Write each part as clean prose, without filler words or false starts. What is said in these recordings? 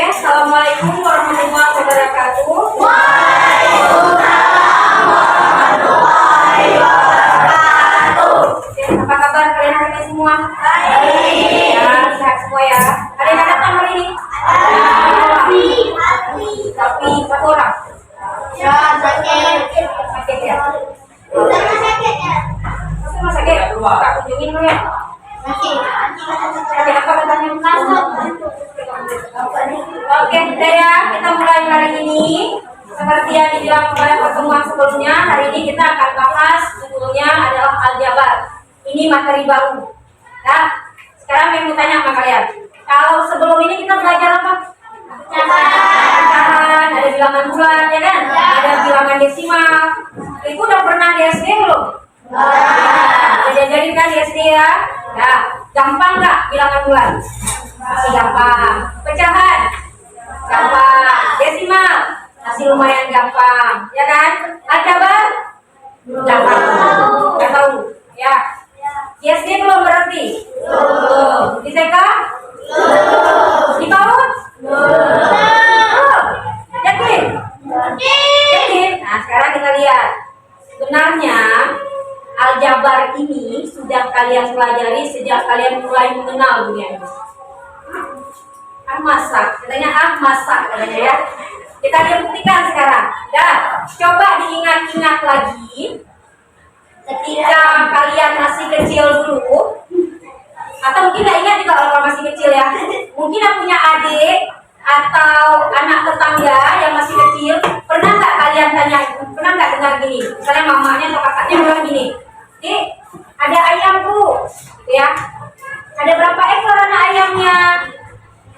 Assalamualaikum warahmatullahi wabarakatuh. Waalaikumsalam warahmatullahi wabarakatuh. Apa kabar kalian hari ini semua? Baik. Ya, sehat semua ya. Ada yang datang hari ini? Tapi satu orang. Ya, sakit. Sakit ya? Sama sakit ya? Masih sakit? Tak kunjungin dulu ya. Sakit. Sakit apa katanya? Oke, sudah ya. Kita mulai hari ini. Seperti yang dibilang pada pertemuan sebelumnya, hari ini kita akan bahas judulnya adalah aljabar. Ini materi baru. Nah, sekarang saya mau tanya sama kalian. Kalau sebelum ini kita belajar apa? Pecahan, ada bilangan bulat, ya kan? Ada bilangan desimal. Itu udah pernah di SD belum? Udah jadi kan di SD ya? Nah, gampang nggak bilangan bulat? Masih gampang. Pecahan? Gampang. Desimal? Masih lumayan gampang, ya kan? Aljabar? Gampang. Nggak tahu, ya. Di SD belum berarti? Belum. Di TK? Di PAUD? Yakin? Yakin? Nah, sekarang kita lihat. Sebenarnya aljabar ini sudah kalian pelajari sejak kalian mulai mengenal dunia ini. Masa, katanya masa katanya ya. Kita akan buktikan sekarang. Dan coba diingat-ingat lagi ketika kalian masih kecil dulu, atau mungkin nggak ingat juga kalau masih kecil ya. Mungkin yang punya adik atau anak tetangga yang masih kecil, pernah nggak kalian tanya, pernah nggak dengar gini? Misalnya mamanya atau kakaknya bilang gini, "Dik, ada ayam bu," gitu ya. Ada berapa ekor anak ayamnya?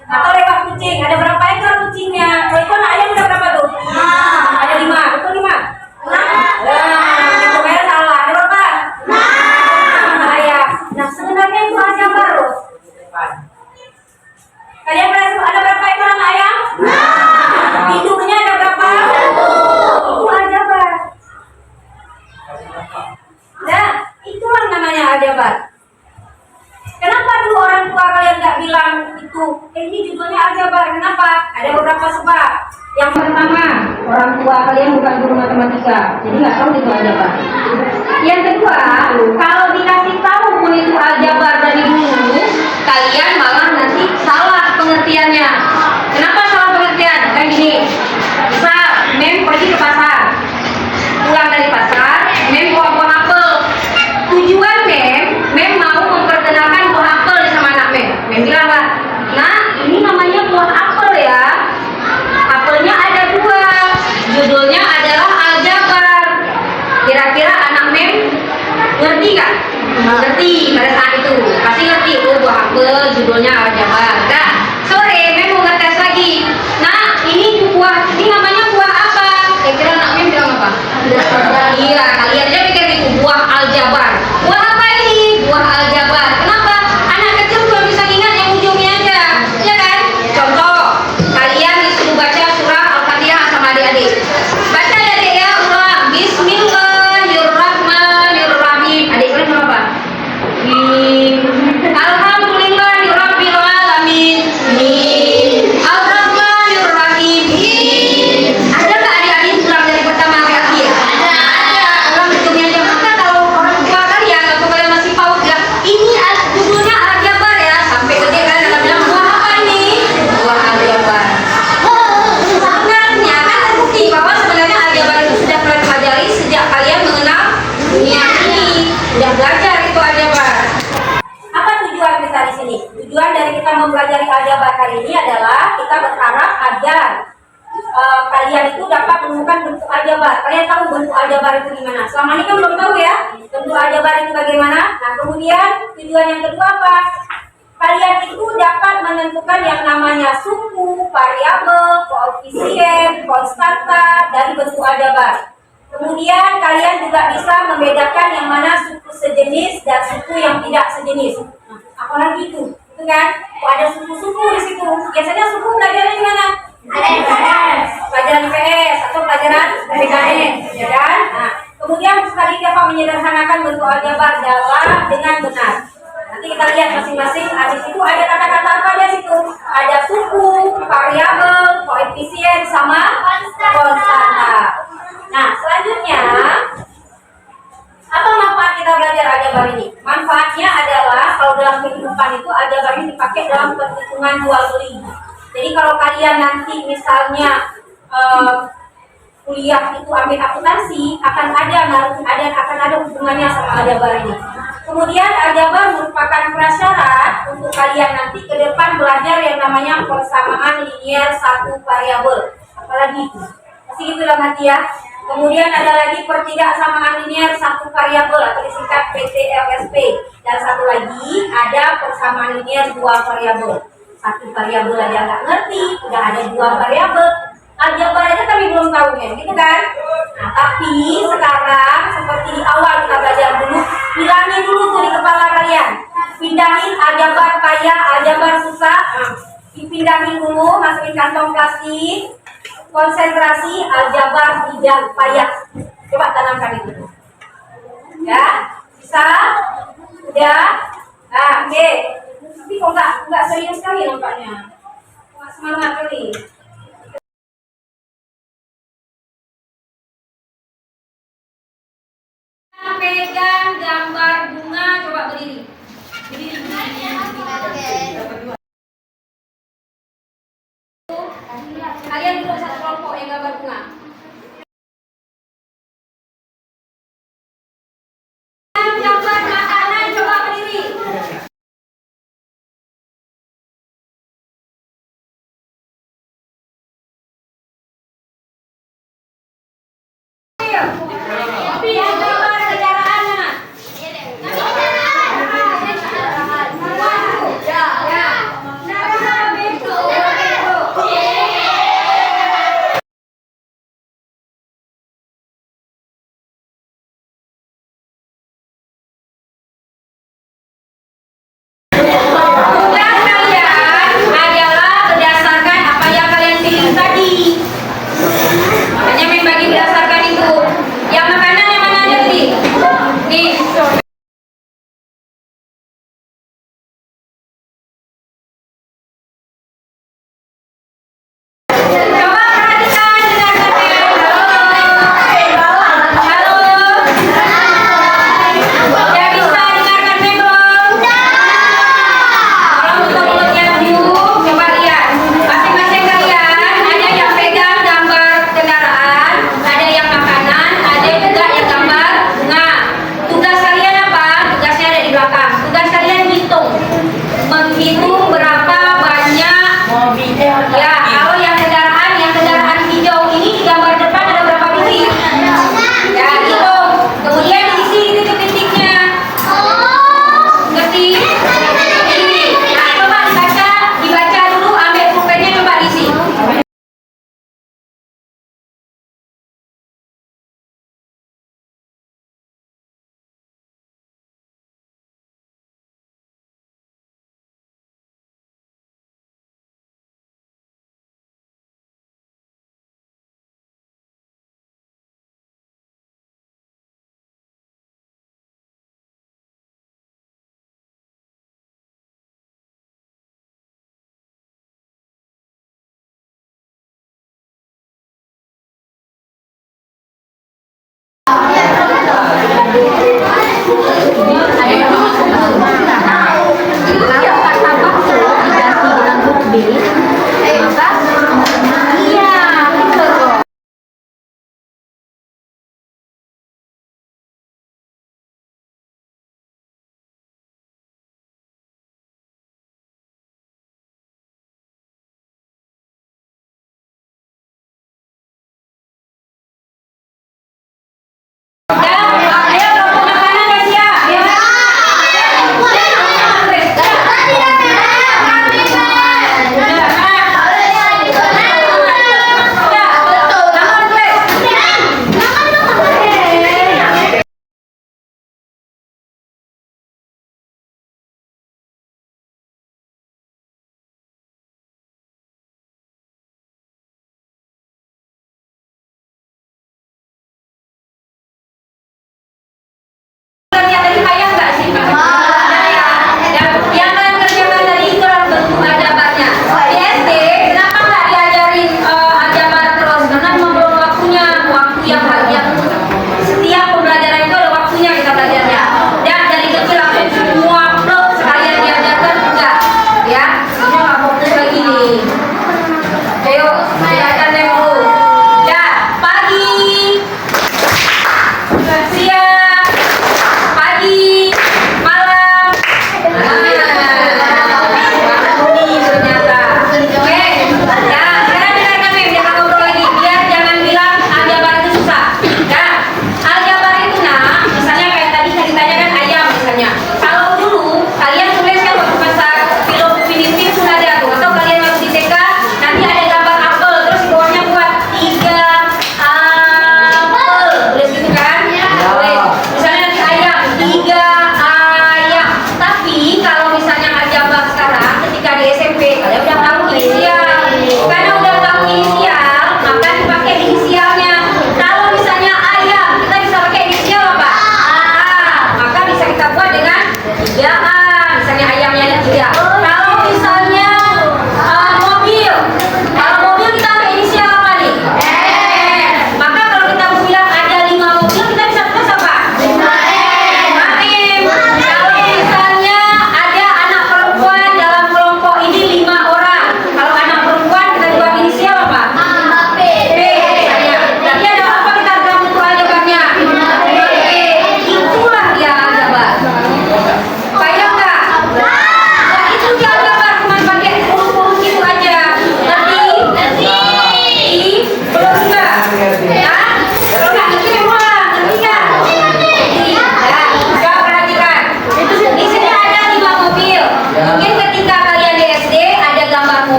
Atau lewat kucing, ada berapa ekor kucingnya? Kalau itu anak ayam udah berapa tuh? Ada 5, betul 5? Nah, itu merah salah. Ada berapa? Ayam. Nah, sebenarnya itu aljabar loh. Kalian pernah ada berapa ekor anak ayam? Induknya ada berapa? Itu aljabar. Nah, itulah namanya aljabar. Kenapa dulu orang tua kalian nggak bilang itu? Ini judulnya aljabar. Kenapa? Ada beberapa sebab. Yang pertama, orang tua kalian bukan guru matematika, jadi nggak tahu itu aljabar. Yang kedua, kalau dikasih tahu pun itu aljabar dari dulu, kalian malah nanti salah pengertiannya. Kenapa salah pengertian? Kayak gini. Misal, Mem pergi ke pasar, pulang dari pasar, Mem bawa buah apel. Tujuan Mem mau memperkenalkan buah apel sama anak Mem. Mem bilang, "Nah, ini namanya buah apel ya. Apelnya ada 2. Judulnya adalah aljabar." Kira-kira anak Mem ngerti nggak? Ngerti pada saat itu. Pasti ngerti. Oh, buah apel judulnya aljabar. Nah, sore Mem mau ngetes lagi. Nah, ini buah, ini namanya buah apa? Kira-kira anak Mem bilang apa? Iya, kalian aja pikir itu buah aljabar. Buah apa ini? Buah aljabar. Kenapa? Anak kecil cuma bisa ingat yang ujungnya aja, ya kan? Contoh, kalian disuruh baca surah Al-Fatihah sama adik-adik. Baca ya adik ya, ulang. Bismillahirrahmanirrahim. Adik kalian mau apa? Alhamdulillahirabbil alamin. Ar-Rahmanirrahim. Ada nggak adik-adik ulang dari pertama sampai akhir? Ada. Ulang ujungnya aja. Maka kalau orang tua kalian atau kalian masih PAUD ya, ini judulnya aljabar ya. Sampai gede kalian akan bilang, buah apa ini? Buah aljabar. Sebenarnya kan terbukti bahwa sebenarnya aljabar itu sudah kalian pelajari sejak kalian mengenal dunia ini. Sudah belajar itu aljabar. Apa tujuan kita di sini? Tujuan dari kita mempelajari aljabar hari ini adalah kita berharap agar kalian itu dapat menemukan bentuk aljabar. Kalian tahu bentuk aljabar itu gimana? Selama ini kan belum tahu ya bentuk aljabar itu bagaimana. Nah, kemudian tujuan yang kedua apa? Kalian itu dapat menentukan yang namanya suku, variabel, koefisien, konstanta dari bentuk aljabar. Kemudian kalian juga bisa membedakan yang mana suku sejenis dan suku yang tidak sejenis. Nah, apalagi itu kan? Kok ada suku-suku di situ? Biasanya suku belajarnya di mana? Pelajaran IPS atau pelajaran PKN, ya kan? Nah, kemudian sekali dapat menyederhanakan bentuk aljabar dengan benar. Nanti kita lihat masing-masing. Di situ ada kata-kata apa aja situ? Ada suku, variabel, hubungan jual beli. Jadi kalau kalian nanti misalnya kuliah itu ambil akuntansi, akan ada hubungannya sama aljabar ini. Kemudian aljabar merupakan prasyarat untuk kalian nanti ke depan belajar yang namanya persamaan linier satu variabel. Apalagi itu, masih gitulah mati ya. Kemudian ada lagi pertidaksamaan linier satu variabel atau disingkat PTLSP. Dan satu lagi ada persamaan linier dua variabel. Satu variabel aja nggak ngerti, udah ada dua variabel. Aljabar aja kami belum tahu ya, gitu kan? Nah, tapi sekarang seperti di awal kita belajar dulu, hilangin dulu tuh di kepala kalian. Pindahin aljabar payah, aljabar susah. Nah, dipindahin dulu, masukin kantong plastik. Konsentrasi aljabar tidak payah. Coba tanamkan itu. Ya, bisa? Udah? Nah, oke. Tapi kok nggak serius sekali nampaknya. Nggak semangat kali. Pegang gambar bunga, coba berdiri. Berdiri. Kalian duduk satu kelompok yang gambar bunga. Gambar makanan, coba berdiri. Tapi yang gambar kendaraannya.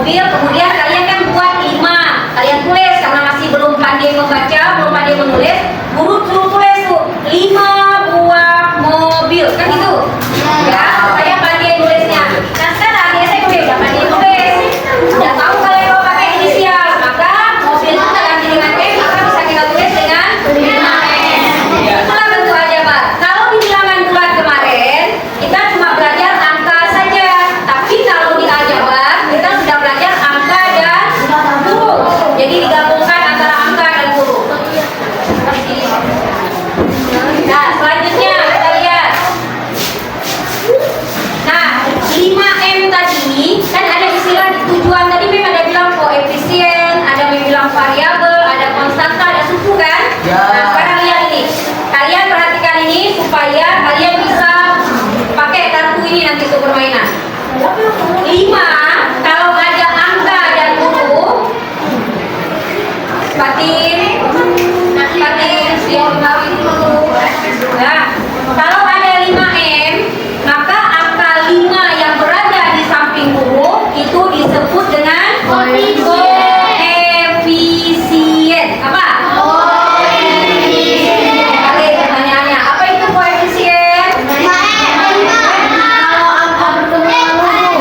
mobil, kemudian kalian kan buat 5. Kalian tulis karena masih belum pandai membaca, belum pandai menulis, guru suruh tulis tuh 5 buah mobil, kan gitu. Ya, saya pandai nulisnya. Nah sekarang ya saya udah pandai nulis, udah tahu kalian mau pakai inisial, maka mobil itu tak ganti dengan M, maka bisa kita tulis dengan 5M. Itulah bentuk aljabar. Kalau di bilangan bulan kemarin kita cuma belajar angka saja, tapi kalau di aljabar kita sudah belajar angka dan huruf. Jadi digabungkan antara angka dan huruf. Nah, selanjutnya kita lihat. Nah, 5M tadi kan ada istilah di tujuan tadi, memang ada bilang koefisien, ada bilang variabel, ada konstanta, ada suku kan? Ya. Nah, sekarang lihat ini. Kalian perhatikan ini supaya kalian bisa pakai kartu ini nanti untuk permainan. 5 kalau ada angka dan huruf, Fatin, nah, kalau ada 5M, maka angka 5 yang berada di samping huruf itu disebut dengan koefisien. Apa? Oke, pertanyaannya, apa itu koefisien?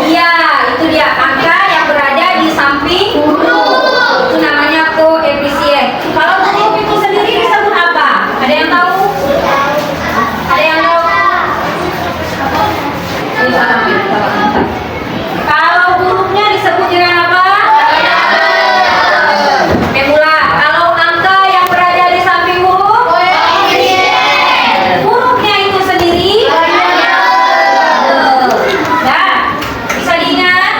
Iya, itu dia, angka yang berada di samping huruf. Itu namanya koefisien. Kalau huruf itu sendiri disebut apa? Ada yang tahu? Ada yang tahu? Kalau hurufnya disebut dengan apa? Memula. Kalau angka yang berada di samping huruf, hurufnya itu sendiri. Nah, bisa diingat?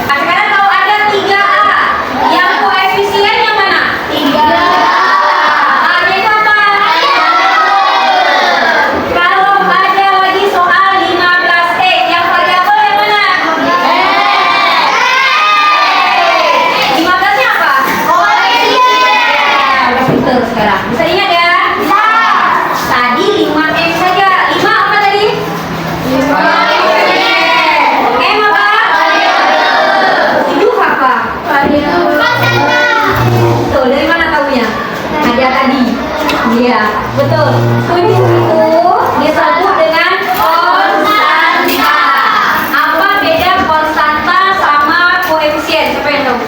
Nah, sekarang kalau ada 3A, yang koefisien yang mana? 3A. A-nya itu apa? Kalau ada lagi soal 15E, yang variabel yang mana? 15-nya apa? Udah pinter sekarang. Bisa ingat ya? Tadi 5M saja. 5 apa tadi? M apa? 7 apa? Betul, dari mana tahunya? Ada tadi. Iya, betul. 7 itu disebut dengan konstanta. Apa beda konstanta sama koefisien? Siapa yang tahu?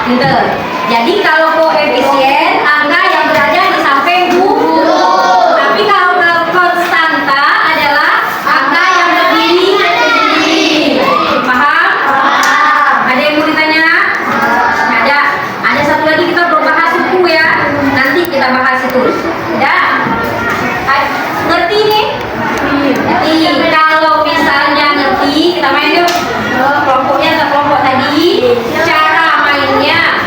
Pinter. Jadi kalau koefisien angka yang berada di samping huruf. Tapi kalau konstanta adalah angka yang berdiri sendiri. Paham? Ada yang mau ditanya? Ada. Ada satu lagi kita belum bahas suku ya. Nanti kita bahas itu. Ya. Ngerti nih? Ngerti. Kalau misalnya ngerti, kita main yuk. Kelompoknya kelompok tadi. Cara mainnya.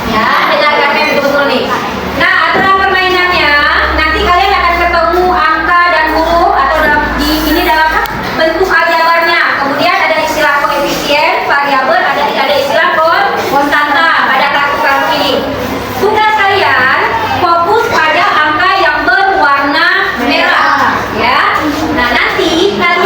Ya, dengarkan betul-betul nih. Nah, aturan permainannya nanti kalian akan ketemu angka dan huruf atau ini dalam bentuk aljabarnya. Kemudian ada istilah koefisien, variabel, ada istilah konstanta pada kartu-kartu ini. Tugas kalian fokus pada angka yang berwarna merah, ya. Nah, nanti kalian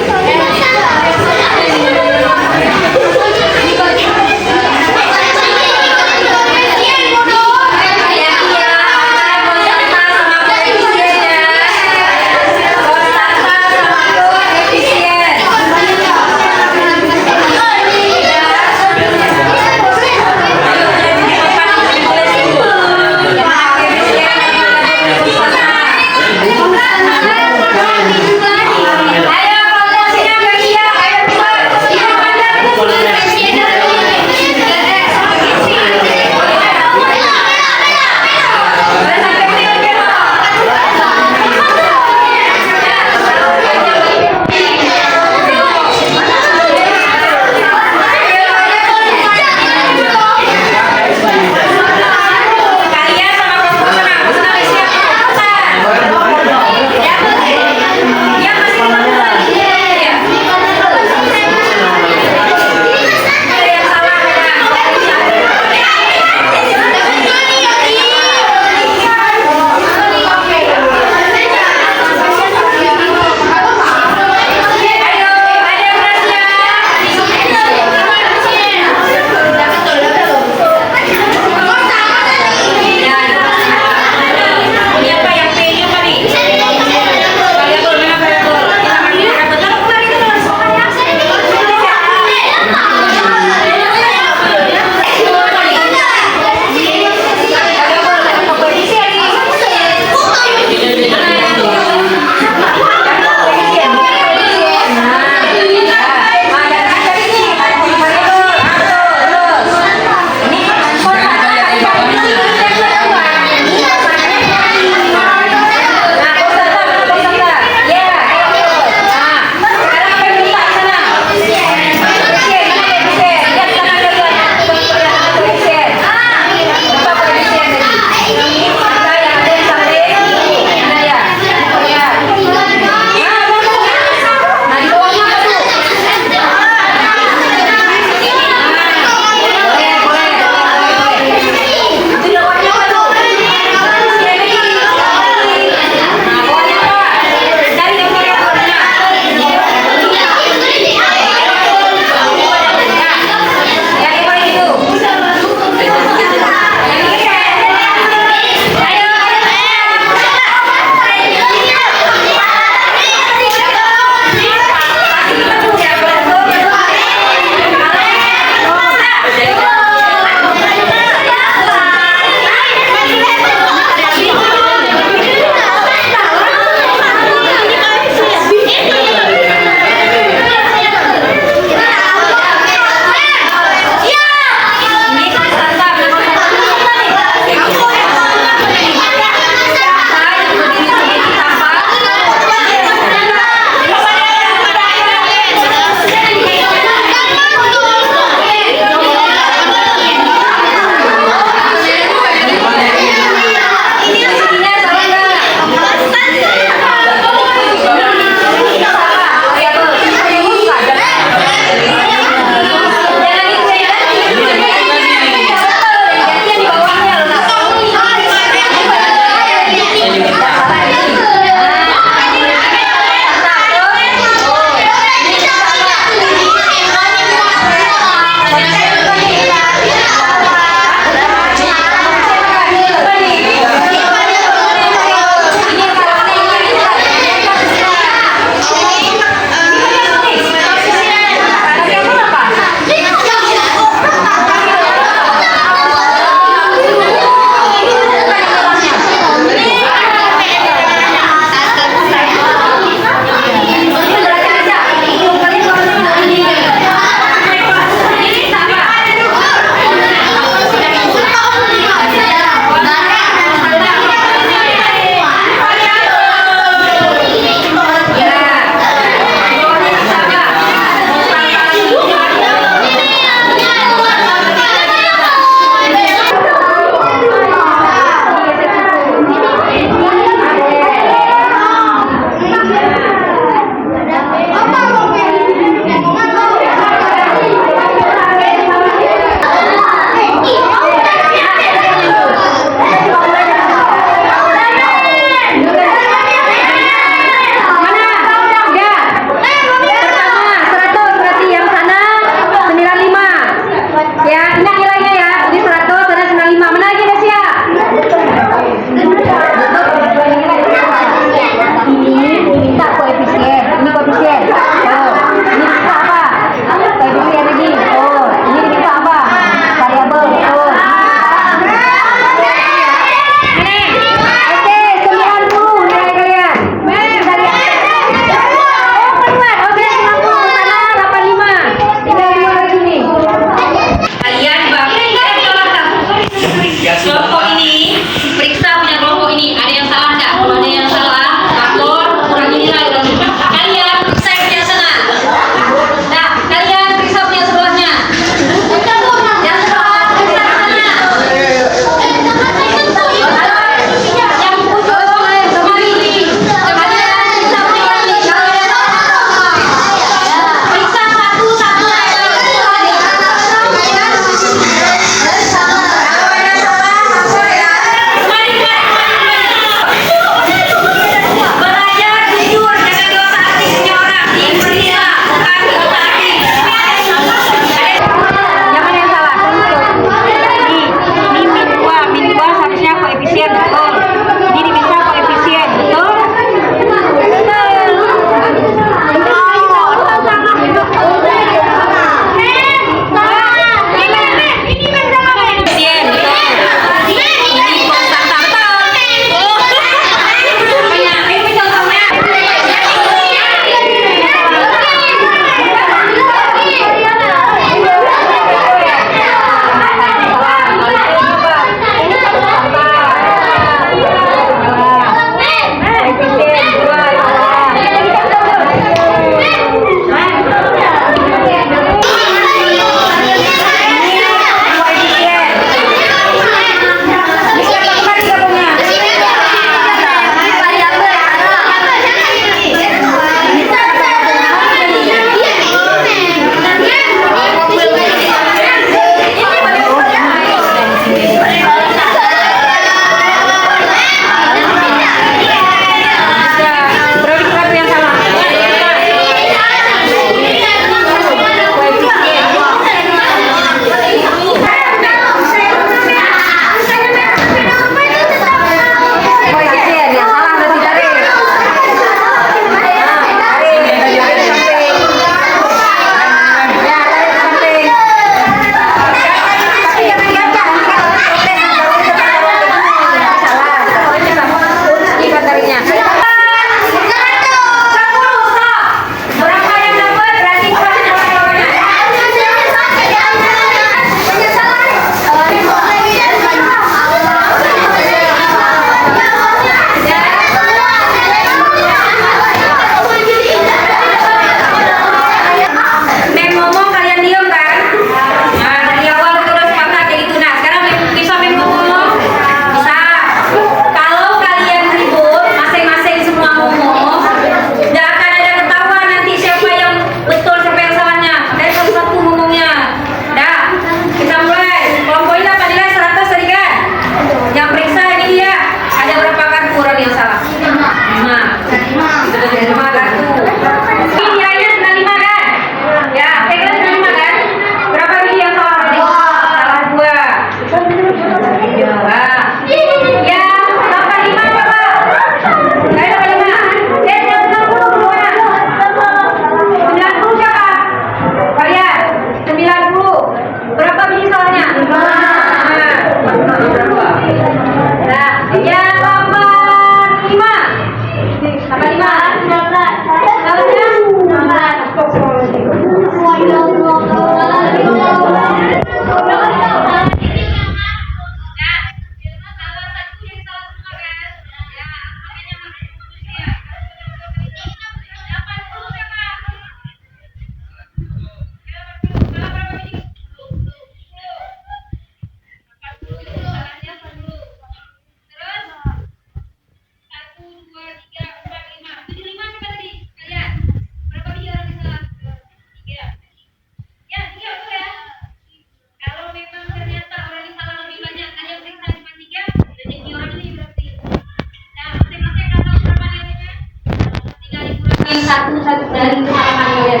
dan kesalahan kalian.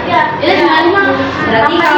Ya. Berarti kalau